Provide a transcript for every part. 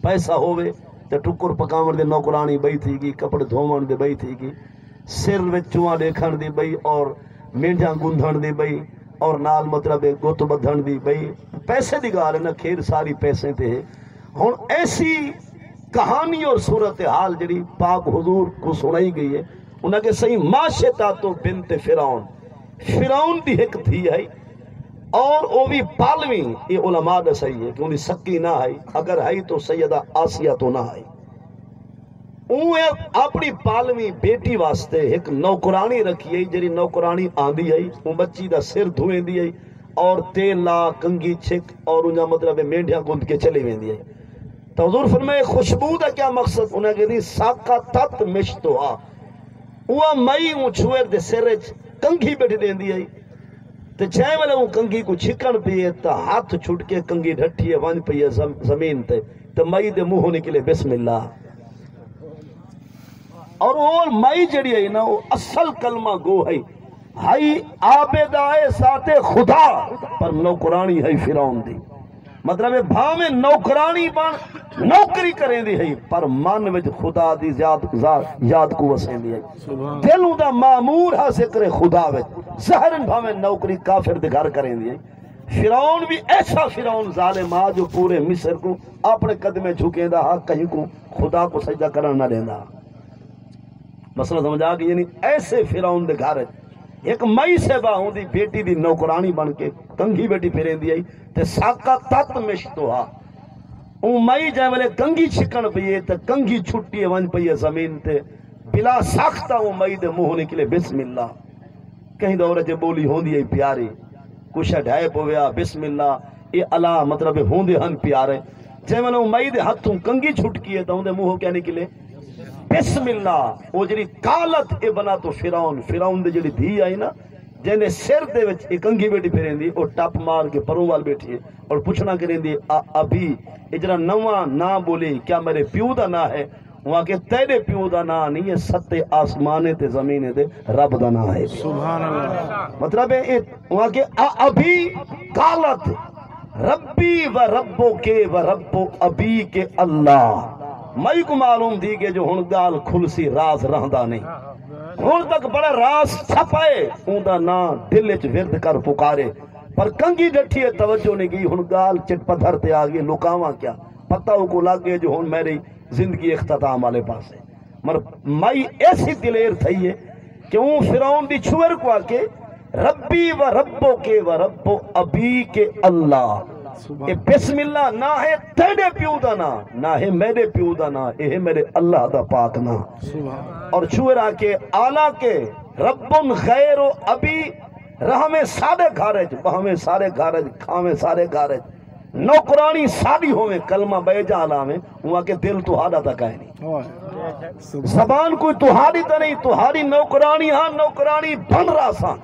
پیسہ ہوئے تے ٹکر پکاون دے نوکرانی بئی تھی گی، کپڑے دھوون دے بئی تھی گی، سر وچ چواں دیکھن دی بئی، اور مینڈیاں گندھن دی بئی، اور نال مطلب گت بدھن دی بئی، پیسے دی گال ہے نا، کھیر ساری پیسے تے ہے۔ ہن ایسی کہانی اور صورتحال جڑی پاک حضور کو سنائی گئی ہے، انہاں کے صحیح معاشتا تو بنت فرعون، فرعون دی ایک تھی ہے، اور وہ بھی پالویں، یہ علماء دا صحیح ہے کہ انہیں سکی نہ ہے، اگر ہے تو سیدہ آسیہ تو نہ ہے۔ اوہ اپنی پالویں بیٹی واسطے ایک نوکرانی رکھی ہے، جری نوکرانی آندی ہے، وہ بچی دا سر دھویں دی ہے، اور تیل لا کنگھی چھک اور انہاں مطلب مینڈیاں گند کے چلے ویں دی ہے۔ تو حضور فرمائے خوشبو دا کیا مقصد؟ انہاں کہ دی ساکا تت مشتوا، وہ مئی اون چھوئر دے سرج کنگھی بیٹھ دین دی ہے، تے چھے والے اون کنگھی کو چھکن پیے تا ہاتھ چھٹ کے کنگھی ڈھٹی ہے ون پیے زمین تے، تو مئی دے منہ نکلے بسم اللہ، اور وہ مئی جڑی ہے نا وہ اصل کلمہ گو ہے، ہائی عابدائے ذات خدا پر نوکرانی ہے فرعون دی، مطلب بھاویں نوکرانی بن نوکری کریں دی ہے پر من وچ خدا دی یاد کو وسیں دی ہے، دلوں دا معمور ہے ذکر خدا وچ، ظاہرن بھاویں نوکری کافر دے گھر کریں دی ہے۔ فرعون بھی ایسا فرعون ظالم آ جو پورے مصر کو اپنے قدمیں جھکیں دا، کہیں کو خدا کو سجدہ کرنا نہ دیندا، مسئلہ سمجھا کہ یعنی ایسے فرعون دے گھر ایک مئی سے با ہوں دی بیٹی دی نوکرانی بن کے کنگھی بیٹی پھریں دی آئی تے ساکا تت مشتوہا، اون مئی جائے والے کنگھی چھکن پیئے تے کنگھی چھٹی ون پیئے زمین تے، بلا ساختہ اون مئی دے منہ نکلے بسم اللہ، کہیں دورہ جے بولی ہوں دی پیاری، کچھ ڈھائے پویا بسم اللہ، یہ اللہ مطلب ہوں دے ہن پیارے، جائے والے اون مئی دے ہتھوں کنگھی چھٹ کیے تا ہوں دے منہ کیا نکلے بسم اللہ۔ وہ جڑی کالت اے بنا تو فرعون دے جڑی دھی آئی نا، جنہیں سر دے وچ ایک کنگھی بیٹی پھریں دی، اور ٹپ مار کے پروں وال بیٹھی ہے اور پوچھنا کریں دی ابھی اجرا نواں نہ بولی کیا میرے پیو دا نا ہے؟ وہاں کے تیرے پیو دا نا نہیں ہے، ستے آسمانے تے زمینے دے رب دا نا ہے، سبحان اللہ۔ مطلب ہے وہاں کے ابھی کالت ربی و ربو کے و ربو ابی کے اللہ، مئی کو معلوم دی کہ جو ہن گال کھلسی راز رہندا نہیں، ہن تک بڑا راز چھپائے اون دا نا دل وچ ورد کر پکارے، پر کنگھی ڈٹھی ہے توجہ نہیں کی، ہن گال چٹ پتھر تے آ گئی، لکاواں کیا پتہ کو لگ گئے جو ہن میری زندگی اختتام والے پاس ہے۔ مر مئی ایسی دلیر تھی ہے کہ اون فرعون دی چھوئر کو آ کے ربی و ربو کے و ربو ابی کے اللہ، اے بسم اللہ نہ ہے تیرے پیو دا نا، نہ ہے میرے پیو دا نا، اے ہے میرے اللہ دا پاک نا، اور چھوئرا کے آلہ کے ربن غیر و ابی، رہمیں سارے گھارج بہمیں سارے گھارج کھامیں سارے گھارج، نوکرانی ساری ہوئے کلمہ بے جالا میں، وہاں کے دل تہاڈا تک آئے نہیں، زبان کوئی تہاڈی تا نہیں، تہاڈی نوکرانی ہاں نوکرانی بن رہا سا،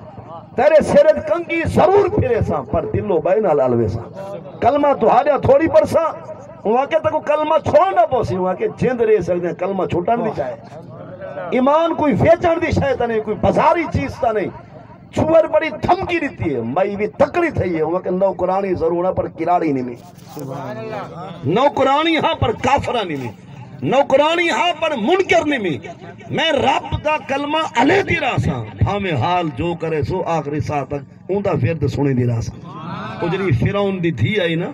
تیرے سرد کنگی ضرور پھرے سا پر دلو بے نال الوے سا، کلمہ تہاڈا تھوڑی پر سا، وہاں کے تک کلمہ چھوڑنا پوسی، وہاں کے جند رہ سکتے ہیں، کلمہ چھوٹن بھی چاہے، ایمان کوئی ویچن دی شاید نہیں، کوئی بازاری چیز تا نہیں، چھوڑ بڑی دھمکی دیتی ہے، مئی بھی تکڑی تھی ہے، وہاں کے نوکرانی ضرور ہے پر کراڑی نہیں میں، نوکرانی ہاں پر کافرہ نہیں میں، نوکرانی ہاں پر منکر نہیں میں رب دا کلمہ علیہ دی راسا، ہمیں حال جو کرے سو آخری سا تک اون دا ورد سنے دی راسا۔ وہ جڑی فرعون دی تھی آئی نا،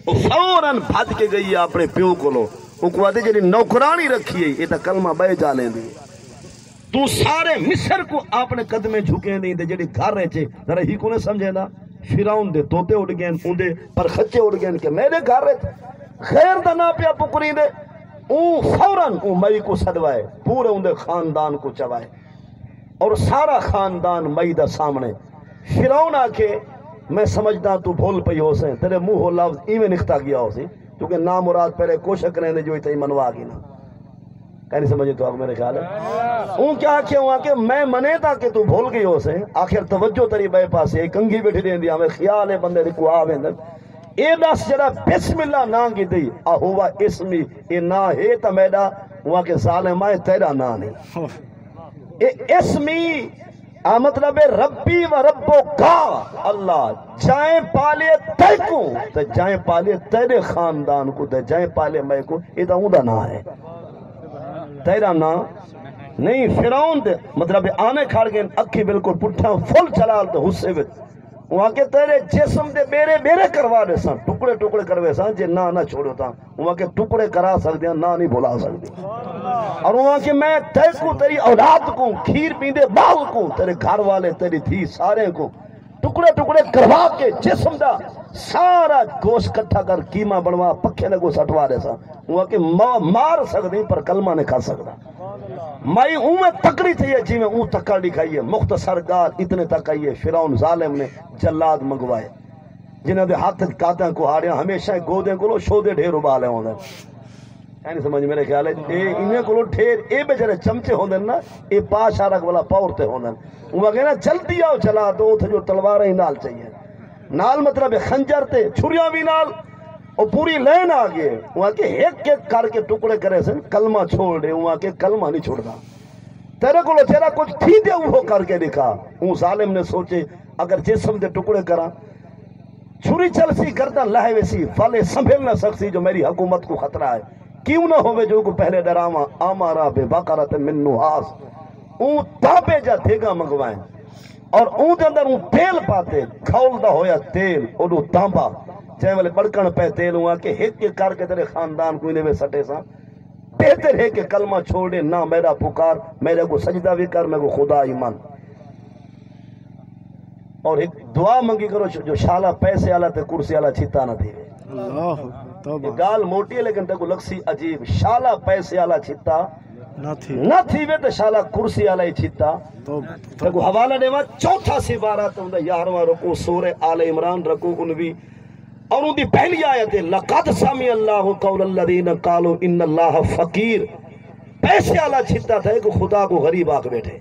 وہ فوراً بھج کے گئی اپنے پیو کو لو، وہ کو آتے جڑی نوکرانی رکھی ہے یہ تا کلمہ بے جا لیں دی، تو سارے مصر کو اپنے قدمیں جھکیں دی، جڑی گھر رہے چھے ذرا ہی کو نے سمجھے نا، فرعون دے توتے اڑ گئے، ان دے پر خچے اڑ گئے کہ میرے گھر رہے خیر دا نا پیا پکری دے، اون فوراً اون مئی کو سدوائے، پورے ان دے خاندان کو چوائے، اور سارا خاندان مئی دا سامنے، فرعون آ کے میں سمجھدا تو بھول پئی ہو سے، تیرے منہ ہو لفظ ایویں نکتا گیا ہو سی، کیونکہ نام مراد پہلے کوشش کریں دے جو ہی منوا گی نا، کہیں نہیں سمجھے تو آپ میرے خیال ہے، اون کیا کہ وہاں کہ میں منے تھا کہ تو بھول گئی ہو سے، آخر توجہ تری بے پاس ہے، کنگھی بیٹھی دیں دیا، ہمیں خیال ہے بندے دی کو آویں دن، اے دس جڑا بسم اللہ نا کی دی، ہوا اسمی اے نا ہے تا میڈا وہاں کے ظالم آئے تیرا نا نہیں، اے اسمی مطلب ربی و ربو کا اللہ جائیں پالے تے کو تے جائیں پالے تیرے خاندان کو تے جائیں پالے میں کو یہ تو اوندا نا ہے تیرا نا نہیں فرعون دے مطلب آنے کھڑ گئے اکھی بالکل پٹھا فل چلال تو حصے وچ وہاں کے تیرے جسم دے بیرے بیرے کروا دے سن ٹکڑے ٹکڑے کروے سن جے نہ چھوڑو تا وہاں کے ٹکڑے کرا سکتے ہیں نہ نہیں بھلا سکتے اور وہاں کے میں تے کو تیری اولاد کو کھیر پیندے بال کو تیرے گھر والے تیری تھی سارے کو ٹکڑے ٹکڑے کروا کے جسم دا سارا گوشت کٹھا کر کیما بنوا پکھے لگو سٹوا دے سا وہاں کے مار سکتے پر کلمہ نہیں کھا سکتا مائی میں تکڑی تھی ہے جی میں تکڑ دکھائی ہے مختصر گار اتنے تک آئی ہے فرعون ظالم نے جلاد منگوائے جنہوں دے ہاتھ کاتاں کو ہاڑیاں ہمیشہ گودیں کو شودے ڈھیر ابالے ہوں دیں نہیں سمجھ میرے خیال ہے انہیں کو ٹھیر اے بیچارے چمچے ہوں دیں نا اے پاش آرک والا پاورتے ہوں دیں وہ کہنا جلدی آؤ چلا دو تھے جو تلوار ہی نال چاہیے نال مطلب خنجر تے چھریاں بھی نال اور پوری لین آگئے وہاں کے ایک ایک کر کے ٹکڑے کرے سن کلمہ چھوڑ دے وہاں کے کلمہ نہیں چھوڑنا تیرے کو تیرا کچھ تھی دے وہ کر کے دکھا وہ ظالم نے سوچے اگر جسم دے ٹکڑے کرا چھری چل سی گردن لہے ویسی فالے سنبھل نہ سکتی جو میری حکومت کو خطرہ ہے کیوں نہ ہوئے جو کو پہلے ڈراما آمارا بے باقارت من نحاس اون تابے جا تھیگا منگوائیں اور اون دے اندر اون تیل پاتے کھول دا ہویا تیل اور اون تانبا چاہے والے بڑکن پہ تیل ہوا کہ ایک کے کر کے تیرے خاندان کو انہیں سٹے سا بہتر ہے کہ کلمہ چھوڑے نہ میرا پکار میرے کو سجدہ بھی کر میرے کو خدا ایمان اور ایک دعا منگی کرو جو شالہ پیسے آلہ تے کرسی آلہ چھتا نہ تھی یہ گال موٹی ہے لیکن تے کو لگسی عجیب شالہ پیسے آلہ چھتا نہ تھی وے تے شالہ کرسی آلہ ہی چھتا تے کو حوالہ دے وہاں چوتھا سی بارہ تے اندہ 11واں رکو سورہ آل عمران رکو 19 اور ان کی پہلی آیت ہے لقد سمع اللہ قول الذین قالوا ان اللہ فقیر پیسے آلہ چھتا تھا کہ خدا کو غریب آکھ بیٹھے